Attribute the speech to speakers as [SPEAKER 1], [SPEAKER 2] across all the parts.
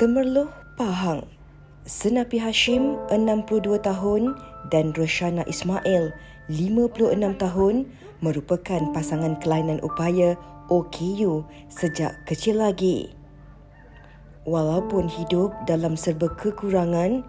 [SPEAKER 1] Temerloh Pahang. Senapi Hashim 62 tahun dan Roshana Ismail 56 tahun merupakan pasangan kelainan upaya OKU sejak kecil lagi. Walaupun hidup dalam serba kekurangan,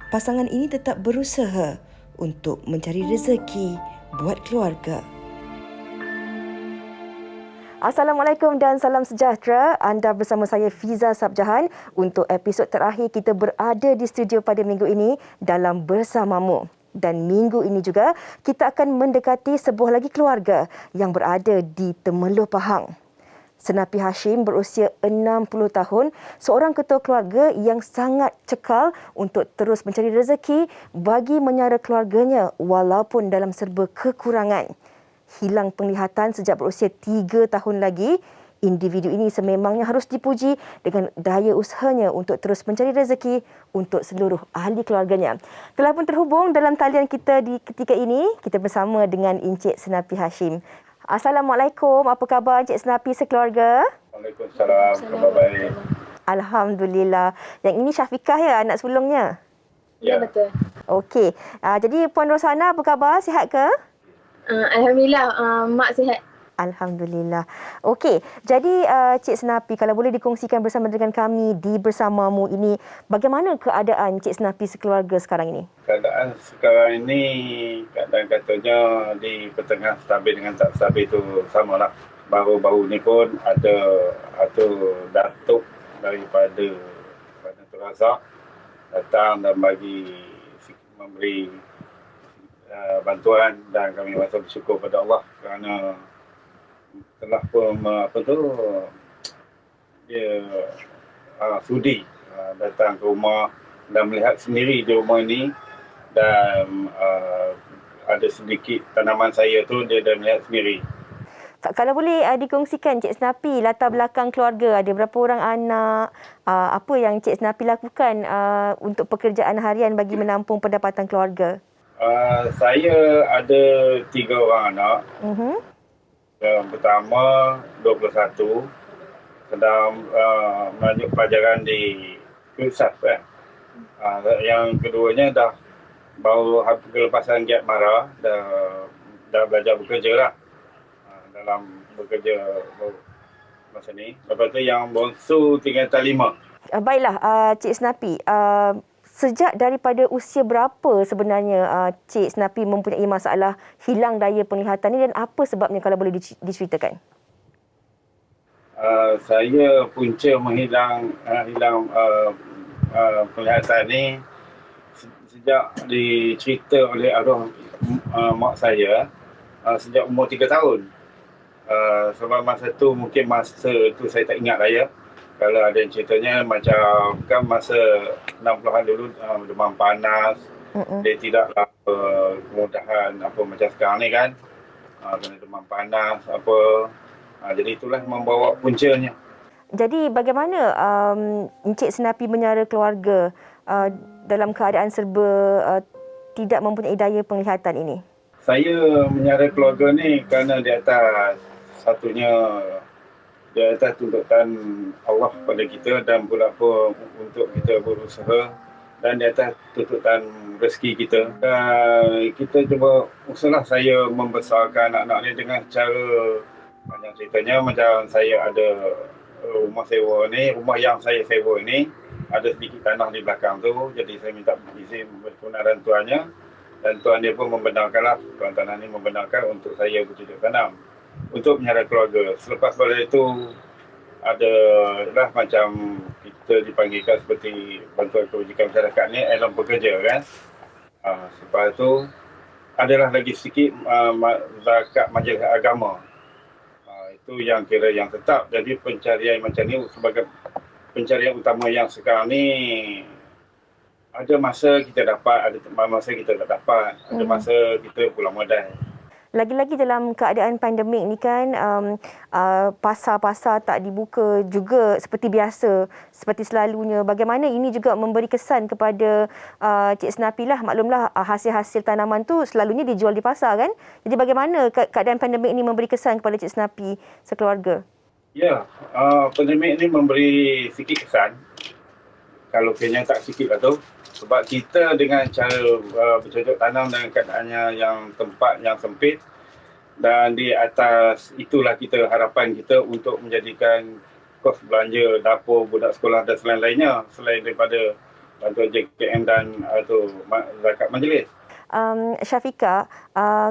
[SPEAKER 1] pasangan ini tetap berusaha untuk mencari rezeki buat keluarga. Assalamualaikum dan salam sejahtera. Anda bersama saya Fiza Sabjahan. Untuk episod terakhir kita berada di studio pada minggu ini dalam Bersamamu. Dan minggu ini juga kita akan mendekati sebuah lagi keluarga yang berada di Temerloh Pahang. Senapi Hashim berusia 60 tahun, seorang ketua keluarga yang sangat cekal untuk terus mencari rezeki bagi menyara keluarganya walaupun dalam serba kekurangan. Hilang penglihatan sejak berusia 3 tahun lagi, individu ini sememangnya harus dipuji dengan daya usahanya untuk terus mencari rezeki untuk seluruh ahli keluarganya. Telah pun terhubung dalam talian kita di ketika ini, kita bersama dengan Encik Senapi Hashim. Assalamualaikum, apa khabar Encik Senapi sekeluarga?
[SPEAKER 2] Waalaikumsalam, khabar baik.
[SPEAKER 1] Alhamdulillah. Yang ini Syafiqah ya, anak sulungnya?
[SPEAKER 2] Ya,
[SPEAKER 3] betul.
[SPEAKER 1] Okey, jadi Puan Rosana apa khabar? Sihat ke?
[SPEAKER 3] Alhamdulillah, mak sihat.
[SPEAKER 1] Alhamdulillah. Okey, jadi Cik Senapi, kalau boleh dikongsikan bersama dengan kami di Bersamamu ini, bagaimana keadaan Cik Senapi sekeluarga sekarang ini?
[SPEAKER 2] Keadaan sekarang ini kadang-katanya di pertengahan stabil dengan tak stabil itu samalah. Baru-baru ni pun ada datuk daripada Datuk Razak datang dan memberi bantuan, dan kami rasa bersyukur pada Allah kerana telah pun dia sudi datang ke rumah dan melihat sendiri di rumah ini, dan ada sedikit tanaman saya tu dia dah melihat sendiri.
[SPEAKER 1] Kalau boleh dikongsikan Cik Senapi, latar belakang keluarga, ada berapa orang anak, apa yang Cik Senapi lakukan untuk pekerjaan harian bagi menampung pendapatan keluarga?
[SPEAKER 2] Saya ada 3 orang anak. Yang pertama 21, sedang melanjut pelajaran di Pusat kan. Yang keduanya baru kelepasan Giat Mara, dah belajar bekerja lah. Dalam bekerja masa ni. Lepas tu yang bongsu tingkatan 5.
[SPEAKER 1] Baiklah Cik Senapi, sejak daripada usia berapa sebenarnya Cik Senapi mempunyai masalah hilang daya penglihatan ni, dan apa sebabnya kalau boleh diceritakan?
[SPEAKER 2] Saya punca hilang penglihatan ni sejak dicerita oleh arwah mak saya sejak umur 3 tahun. Sebab masa tu saya tak ingat lah ya. Kalau ada yang ceritanya macam kan masa 60-an dulu demam panas, dia tidaklah kemudahan apa macam sekarang ni kan. Kena demam panas jadi itulah membawa puncanya.
[SPEAKER 1] Jadi bagaimana Encik Senapi menyara keluarga dalam keadaan serba tidak mempunyai daya penglihatan ini?
[SPEAKER 2] Saya menyara keluarga ni kerana di atas tuntutan Allah pada kita, dan pula pun untuk kita berusaha, dan di atas tuntutan rezeki kita. Dan kita cuba usahalah saya membesarkan anak-anak ni dengan cara banyak ceritanya. Macam saya ada rumah yang saya sewa ni ada sedikit tanah di belakang tu, jadi saya minta izin kebenaran tuannya, dan tuan dia pun membenarkanlah, tuan tanah ni membenarkan untuk saya bercocok tanam untuk menyara keluarga. Selepas pada itu adalah macam kita dipanggilkan seperti bantuan kebajikan masyarakat ni, elon pekerja kan. Selepas itu adalah lagi sedikit zakat majlis agama. Itu yang kira yang tetap. Jadi pencarian macam ni sebagai pencarian utama yang sekarang ni, ada masa kita dapat, ada masa kita tak dapat, ada masa kita pulang modal.
[SPEAKER 1] Lagi-lagi dalam keadaan pandemik ni kan, pasar-pasar tak dibuka juga seperti biasa, seperti selalunya. Bagaimana ini juga memberi kesan kepada Cik Senapi lah. Maklumlah hasil-hasil tanaman tu selalunya dijual di pasar kan. Jadi bagaimana keadaan pandemik ini memberi kesan kepada Cik Senapi sekeluarga?
[SPEAKER 2] Ya, pandemik ini memberi sikit kesan. kalau kenyang tak sikit lah tu. Sebab kita dengan cara bercocok tanam dengan keadaannya yang tempat yang sempit, dan di atas itulah kita harapan kita untuk menjadikan kos belanja dapur budak sekolah dan selain-lainnya selain daripada bantuan JKM dan zakat majlis.
[SPEAKER 1] Syafiqah,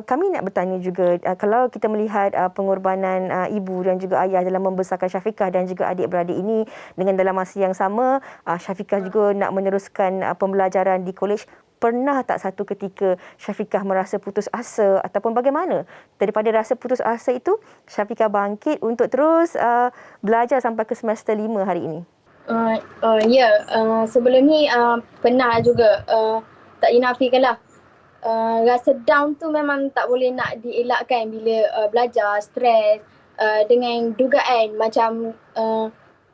[SPEAKER 1] kami nak bertanya juga, kalau kita melihat pengorbanan ibu dan juga ayah dalam membesarkan Syafiqah dan juga adik-beradik ini, dengan dalam masa yang sama Syafiqah juga nak meneruskan pembelajaran di kolej, pernah tak satu ketika Syafiqah merasa putus asa ataupun bagaimana? Daripada rasa putus asa itu, Syafiqah bangkit untuk terus belajar sampai ke semester 5 hari ini.
[SPEAKER 3] Sebelum ni pernah juga, tak dinafikan lah. Rasa down tu memang tak boleh nak dielakkan bila belajar, stres, dengan dugaan macam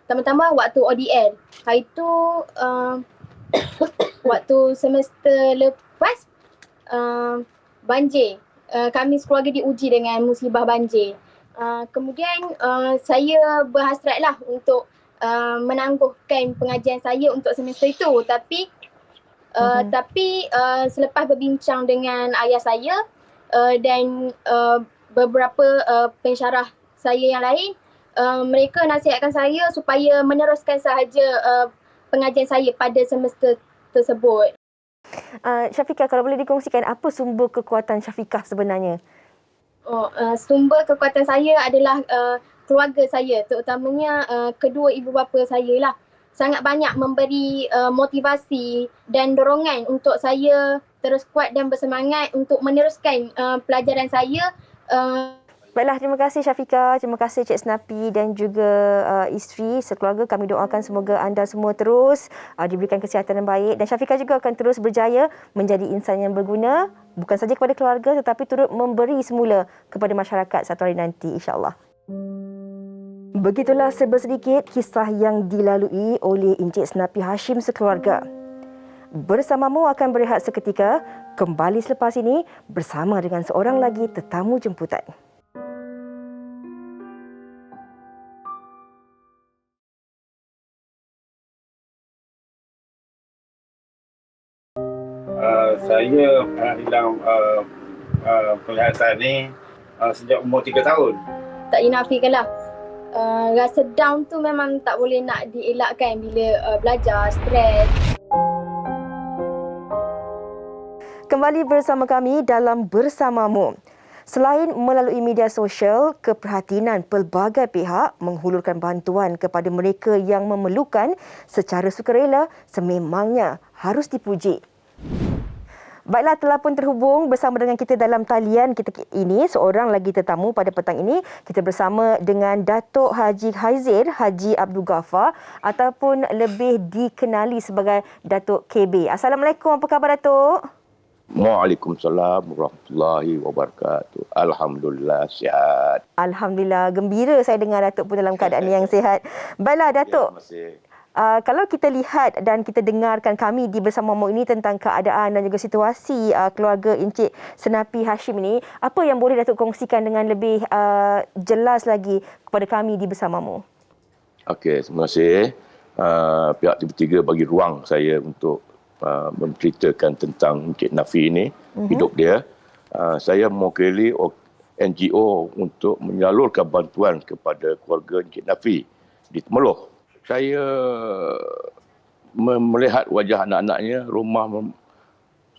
[SPEAKER 3] tambah-tambah waktu ODL. Hari tu waktu semester lepas banjir. Kami sekeluarga diuji dengan musibah banjir. Kemudian saya berhasratlah untuk menangguhkan pengajian saya untuk semester itu. Tapi selepas berbincang dengan ayah saya dan beberapa pensyarah saya yang lain, mereka nasihatkan saya supaya meneruskan sahaja pengajian saya pada semester tersebut.
[SPEAKER 1] Syafiqah, kalau boleh dikongsikan apa sumber kekuatan Syafiqah sebenarnya?
[SPEAKER 3] Sumber kekuatan saya adalah keluarga saya, terutamanya kedua ibu bapa saya lah. Sangat banyak memberi motivasi dan dorongan untuk saya terus kuat dan bersemangat untuk meneruskan pelajaran saya.
[SPEAKER 1] Baiklah, terima kasih Syafiqah, terima kasih Cik Senapi dan juga isteri sekeluarga. Kami doakan semoga anda semua terus diberikan kesihatan yang baik, dan Syafiqah juga akan terus berjaya menjadi insan yang berguna, bukan saja kepada keluarga tetapi turut memberi semula kepada masyarakat satu hari nanti, insya-Allah. Begitulah serba sedikit kisah yang dilalui oleh Encik Senapi Hashim sekeluarga. Bersamamu akan berehat seketika, kembali selepas ini bersama dengan seorang lagi tetamu jemputan.
[SPEAKER 2] Saya hilang penglihatan ni sejak umur 3 tahun.
[SPEAKER 3] Tak dinafikan lah. Rasa down tu memang tak boleh nak dielakkan bila belajar, stres.
[SPEAKER 1] Kembali bersama kami dalam Bersamamu. Selain melalui media sosial, keprihatinan pelbagai pihak menghulurkan bantuan kepada mereka yang memerlukan secara sukarela sememangnya harus dipuji. Baiklah, telah pun terhubung bersama dengan kita dalam talian kita ini seorang lagi tetamu pada petang ini. Kita bersama dengan Datuk Haji Haizir Haji Abdul Ghaffar ataupun lebih dikenali sebagai Datuk KB. Assalamualaikum, apa khabar Datuk?
[SPEAKER 4] Waalaikumsalam warahmatullahi wabarakatuh. Alhamdulillah sihat.
[SPEAKER 1] Alhamdulillah, gembira saya dengar Datuk pun dalam keadaan yang sihat. Baiklah Datuk.
[SPEAKER 4] Ya, terima kasih.
[SPEAKER 1] Kalau kita lihat dan kita dengarkan kami di Bersamamu ini tentang keadaan dan juga situasi keluarga Encik Senapi Hashim ini, apa yang boleh Datuk kongsikan dengan lebih jelas lagi kepada kami di Bersamamu?
[SPEAKER 4] Okey, terima kasih. Pihak TV3 bagi ruang saya untuk menceritakan tentang Encik Nafi ini, hidup dia. Saya mewakili NGO untuk menyalurkan bantuan kepada keluarga Encik Nafi di Temeloh. Saya melihat wajah anak-anaknya, rumah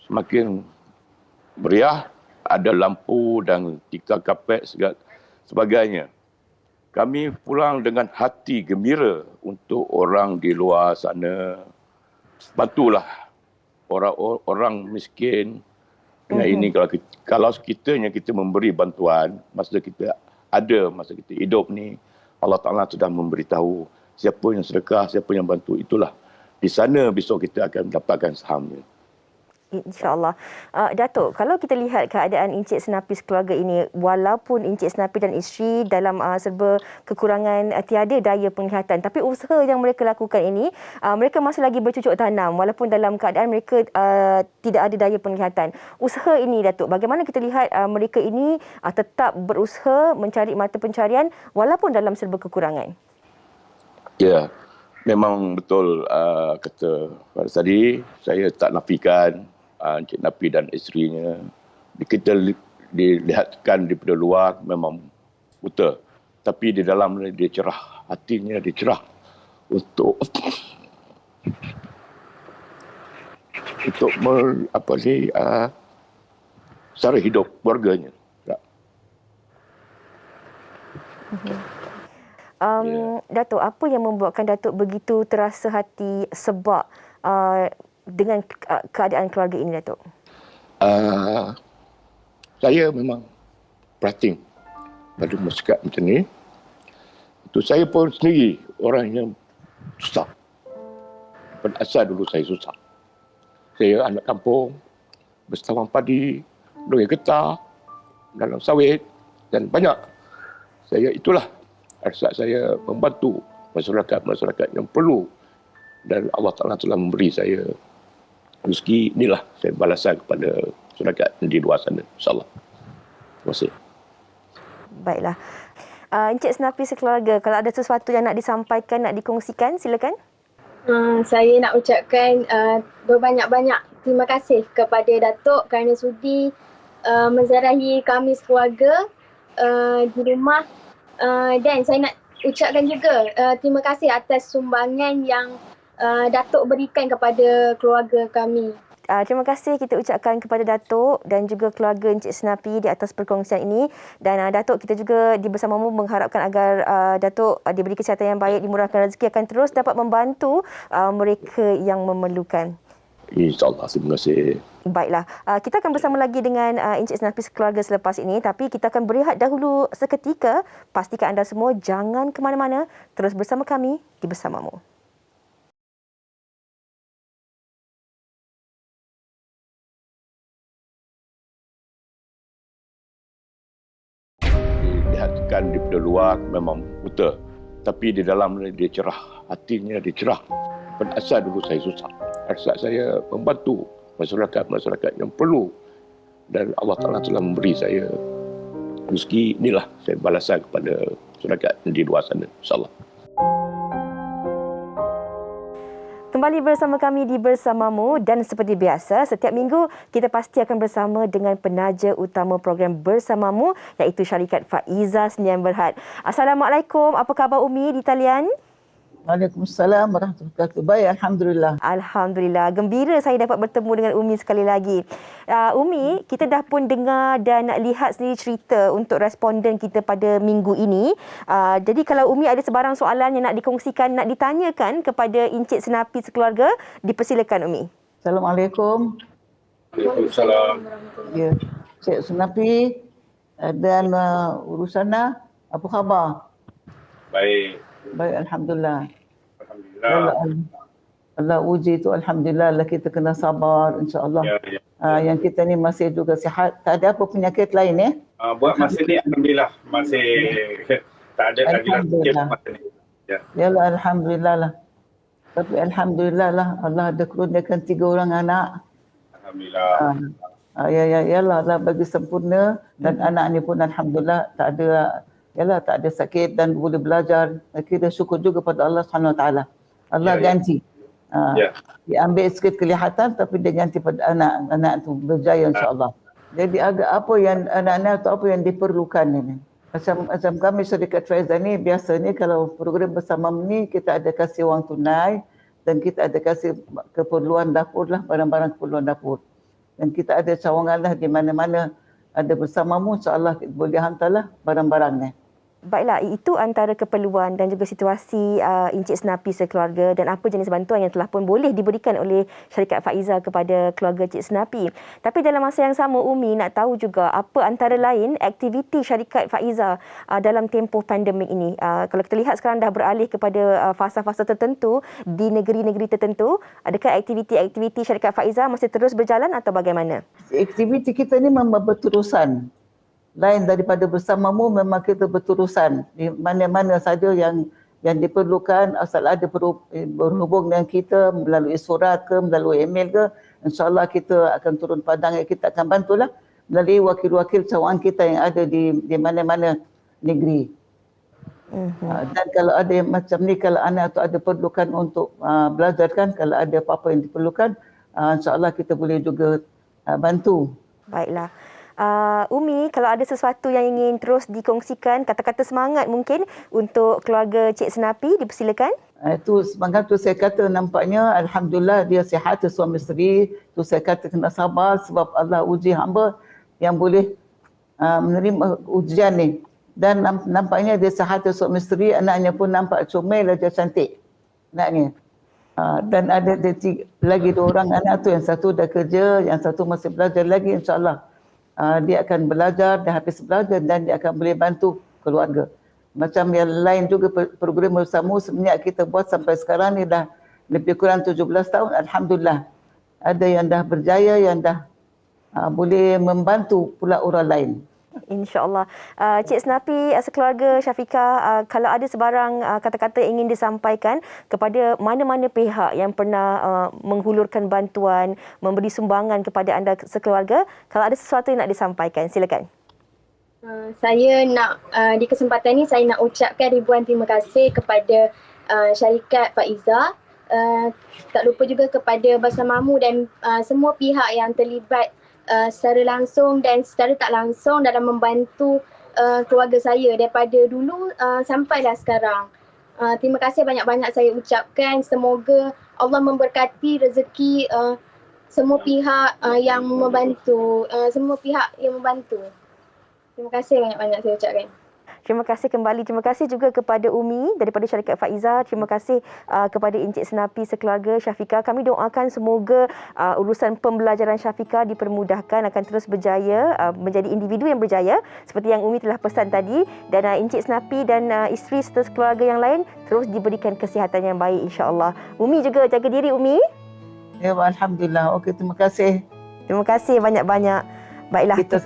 [SPEAKER 4] semakin meriah, ada lampu dan tikar kapet sebagainya. Kami pulang dengan hati gembira untuk orang di luar sana. Bantulah orang miskin. Dengan ini kalau kita memberi bantuan, masa kita hidup ni, Allah Ta'ala sudah memberitahu siapa yang sedekah, siapa yang bantu, itulah di sana besok kita akan mendapatkan sahamnya.
[SPEAKER 1] InsyaAllah. Datuk, kalau kita lihat keadaan Encik Senapi sekeluarga ini, walaupun Encik Senapi dan isteri dalam serba kekurangan tiada daya penglihatan, tapi usaha yang mereka lakukan ini, mereka masih lagi bercucuk tanam walaupun dalam keadaan mereka tidak ada daya penglihatan. Usaha ini Datuk, bagaimana kita lihat mereka ini tetap berusaha mencari mata pencarian walaupun dalam serba kekurangan?
[SPEAKER 4] Ya, memang betul kata Faris tadi, saya tak nafikan Encik Napi dan isterinya. Kita dilihatkan daripada luar memang buta. Tapi di dalam dia cerah, hatinya dia cerah untuk cara hidup keluarganya.
[SPEAKER 1] Datuk, apa yang membuatkan Datuk begitu terasa hati sebab dengan keadaan keluarga ini, Datuk?
[SPEAKER 4] Saya memang perhatian pada masyarakat macam ni. Itu saya pun sendiri orang yang susah. Pada asal dulu saya susah. Saya anak kampung, bersetawang padi, doya getah, dalam sawit dan banyak. Itulah asal saya membantu masyarakat-masyarakat yang perlu. Dan Allah Ta'ala telah memberi saya rezeki. Inilah saya balasan kepada masyarakat di luar sana. InsyaAllah. Terima kasih.
[SPEAKER 1] Baiklah. Encik Senapi sekeluarga, kalau ada sesuatu yang nak disampaikan, nak dikongsikan, silakan.
[SPEAKER 3] Saya nak ucapkan berbanyak-banyak terima kasih kepada Datuk kerana sudi menziarahi kami sekeluarga di rumah. Dan saya nak ucapkan juga terima kasih atas sumbangan yang Datuk berikan kepada keluarga kami.
[SPEAKER 1] Terima kasih kita ucapkan kepada Datuk dan juga keluarga Encik Senapi di atas perkongsian ini. Dan Datuk, kita juga di Bersamamu mengharapkan agar Datuk diberi kesihatan yang baik, dimurahkan rezeki, akan terus dapat membantu mereka yang memerlukan.
[SPEAKER 4] InsyaAllah, terima kasih.
[SPEAKER 1] Baiklah, kita akan bersama lagi dengan Encik Senapi sekeluarga selepas ini, tapi kita akan berehat dahulu seketika. Pastikan anda semua jangan ke mana-mana, terus bersama kami di Bersamamu.
[SPEAKER 4] Dilihatkan daripada luar memang buta. Tapi di dalam dia cerah, hatinya dia cerah. Pada asal dulu saya susah. Asal saya membantu masyarakat-masyarakat yang perlu. Dan Allah Ta'ala telah memberi saya rezeki. Inilah saya balasan kepada masyarakat di luar sana. InsyaAllah.
[SPEAKER 1] Kembali bersama kami di Bersamamu dan seperti biasa, setiap minggu kita pasti akan bersama dengan penaja utama program Bersamamu iaitu Syarikat Faiza Sdn Bhd. Assalamualaikum, apa khabar Umi di talian?
[SPEAKER 5] Waalaikumsalam warahmatullahi wabarakatuh. Baik, Alhamdulillah.
[SPEAKER 1] Alhamdulillah. Gembira saya dapat bertemu dengan Umi sekali lagi. Umi, kita dah pun dengar dan nak lihat sendiri cerita untuk responden kita pada minggu ini. Jadi kalau Umi ada sebarang soalan yang nak dikongsikan, nak ditanyakan kepada Encik Senapi sekeluarga, dipersilakan Umi.
[SPEAKER 5] Assalamualaikum.
[SPEAKER 2] Waalaikumsalam.
[SPEAKER 5] Ya, Cik Senapi dan Urusana, apa khabar?
[SPEAKER 2] Baik.
[SPEAKER 5] Baik, Alhamdulillah.
[SPEAKER 2] Alhamdulillah.
[SPEAKER 5] Allah uji tu, Alhamdulillah lah, kita kena sabar, insyaAllah.
[SPEAKER 2] Ya.
[SPEAKER 5] Yang kita ni masih juga sihat. Tak ada apa penyakit lain ya?
[SPEAKER 2] Buat masa ni Alhamdulillah masih tak ada lagi
[SPEAKER 5] Alhamdulillah.
[SPEAKER 2] masa ni. Ya.
[SPEAKER 5] Yalah, Alhamdulillah lah. Tapi Alhamdulillah lah, Allah ada kurniakan 3 orang anak.
[SPEAKER 2] Alhamdulillah.
[SPEAKER 5] Yalah lah bagi sempurna dan anak ni pun Alhamdulillah tak ada sakit dan boleh belajar. Kita syukur juga pada Allah SWT. Allah ganti. Diambil sikit kelihatan tapi dia ganti pada anak tu berjaya insyaAllah. Jadi apa yang anak-anak tu apa yang diperlukan ini. Macam kami Syarikat Faiza ni biasanya kalau program bersama ni kita ada kasih wang tunai dan kita ada kasih keperluan dapur lah, barang-barang keperluan dapur. Dan kita ada cawangan lah di mana-mana ada Bersamamu, insyaAllah boleh hantarlah barang-barangnya.
[SPEAKER 1] Baiklah, itu antara keperluan dan juga situasi Encik Senapi sekeluarga dan apa jenis bantuan yang telah pun boleh diberikan oleh Syarikat Faiza kepada keluarga Encik Senapi. Tapi dalam masa yang sama, Umi nak tahu juga apa antara lain aktiviti Syarikat Faiza dalam tempoh pandemik ini. Kalau kita lihat sekarang dah beralih kepada fasa-fasa tertentu di negeri-negeri tertentu, adakah aktiviti-aktiviti Syarikat Faiza masih terus berjalan atau bagaimana?
[SPEAKER 5] Aktiviti kita ni memang berterusan. Lain daripada Bersamamu, memang kita berterusan di mana-mana saja yang diperlukan, asal ada berhubung dengan kita melalui surat ke, melalui email ke, insyaAllah kita akan turun padang, kita akan bantulah melalui wakil-wakil cawangan kita yang ada di mana-mana negeri. Dan kalau ada yang macam ni, kalau anak tu ada perlukan untuk belajar kan, kalau ada apa-apa yang diperlukan, insyaAllah kita boleh juga bantu.
[SPEAKER 1] Baiklah. Umi, kalau ada sesuatu yang ingin terus dikongsikan, kata-kata semangat mungkin untuk keluarga Cik Senapi, dipersilakan.
[SPEAKER 5] Itu semangat tu saya kata, nampaknya Alhamdulillah dia sihat, suami isteri. Tu saya kata kena sabar sebab Allah uji hamba yang boleh menerima ujian ni. Dan nampaknya dia sihat, suami isteri, anaknya pun nampak comel aja, cantik anaknya. Dan ada lagi 2 orang anak tu, yang satu dah kerja, yang satu masih belajar lagi, insyaAllah. Dia akan belajar, dah habis belajar dan dia akan boleh bantu keluarga. Macam yang lain juga program bersama sebenarnya kita buat sampai sekarang ni dah lebih kurang 17 tahun. Alhamdulillah. Ada yang dah berjaya, yang dah boleh membantu pula orang lain.
[SPEAKER 1] InsyaAllah. Cik Senapi, sekeluarga Syafiqah, kalau ada sebarang kata-kata ingin disampaikan kepada mana-mana pihak yang pernah menghulurkan bantuan, memberi sumbangan kepada anda sekeluarga, kalau ada sesuatu yang nak disampaikan, silakan.
[SPEAKER 3] Saya nak, di kesempatan ini saya nak ucapkan ribuan terima kasih kepada syarikat Faiza. Tak lupa juga kepada Bersamamu dan semua pihak yang terlibat secara langsung dan secara tak langsung dalam membantu keluarga saya daripada dulu sampailah sekarang. Terima kasih banyak-banyak saya ucapkan. Semoga Allah memberkati rezeki semua pihak yang membantu, semua pihak yang membantu. Terima kasih banyak-banyak saya ucapkan.
[SPEAKER 1] Terima kasih kembali. Terima kasih juga kepada Umi daripada syarikat Faiza. Terima kasih kepada Encik Senapi sekeluarga Syafiqah. Kami doakan semoga urusan pembelajaran Syafiqah dipermudahkan, akan terus berjaya, menjadi individu yang berjaya seperti yang Umi telah pesan tadi, dan Encik Senapi dan isteri serta keluarga yang lain terus diberikan kesihatan yang baik, insya-Allah. Umi juga jaga diri, Umi.
[SPEAKER 5] Ya, Alhamdulillah. Okey, terima kasih.
[SPEAKER 1] Terima kasih banyak-banyak. Baiklah.
[SPEAKER 5] Kita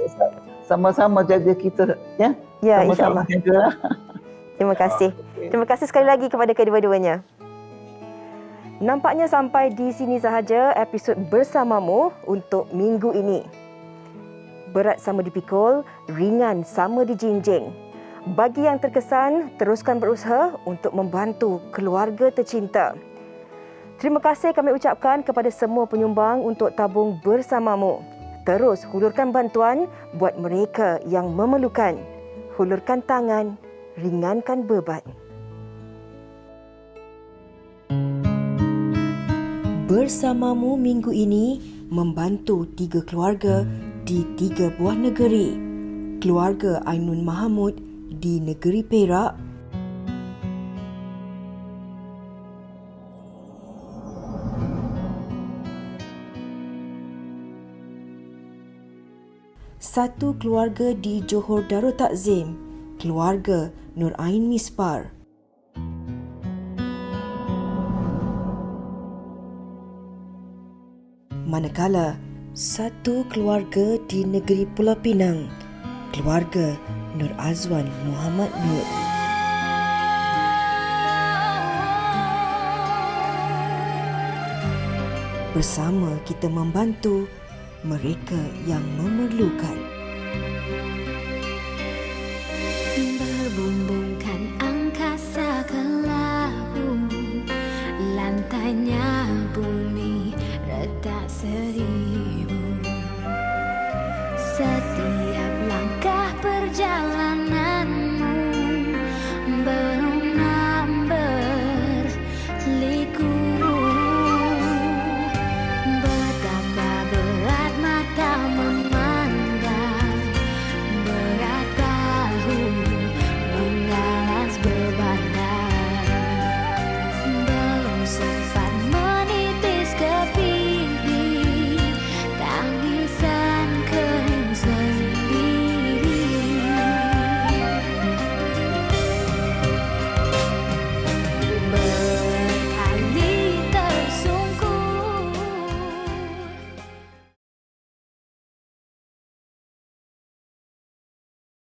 [SPEAKER 5] sama-sama jaga kita, ya.
[SPEAKER 1] Ya,
[SPEAKER 5] sama-sama
[SPEAKER 1] insya-Allah. Terima kasih. Terima kasih sekali lagi kepada kedua-duanya. Nampaknya sampai di sini sahaja episod Bersamamu untuk minggu ini. Berat sama dipikul, ringan sama dijinjing. Bagi yang terkesan, teruskan berusaha untuk membantu keluarga tercinta. Terima kasih kami ucapkan kepada semua penyumbang untuk tabung Bersamamu. Terus hulurkan bantuan buat mereka yang memerlukan. Hulurkan tangan, ringankan beban. Bersamamu minggu ini membantu 3 keluarga di 3 buah negeri. Keluarga Ainun Mahamud di negeri Perak, satu keluarga di Johor Darul Takzim, keluarga Nur Ain Mispar. Manakala satu keluarga di negeri Pulau Pinang, keluarga Nur Azwan Muhammad Nur. Bersama kita membantu mereka yang memerlukan.
[SPEAKER 6] Berbumbungkan angkasa ke labu, lantainya bumi retak 1000.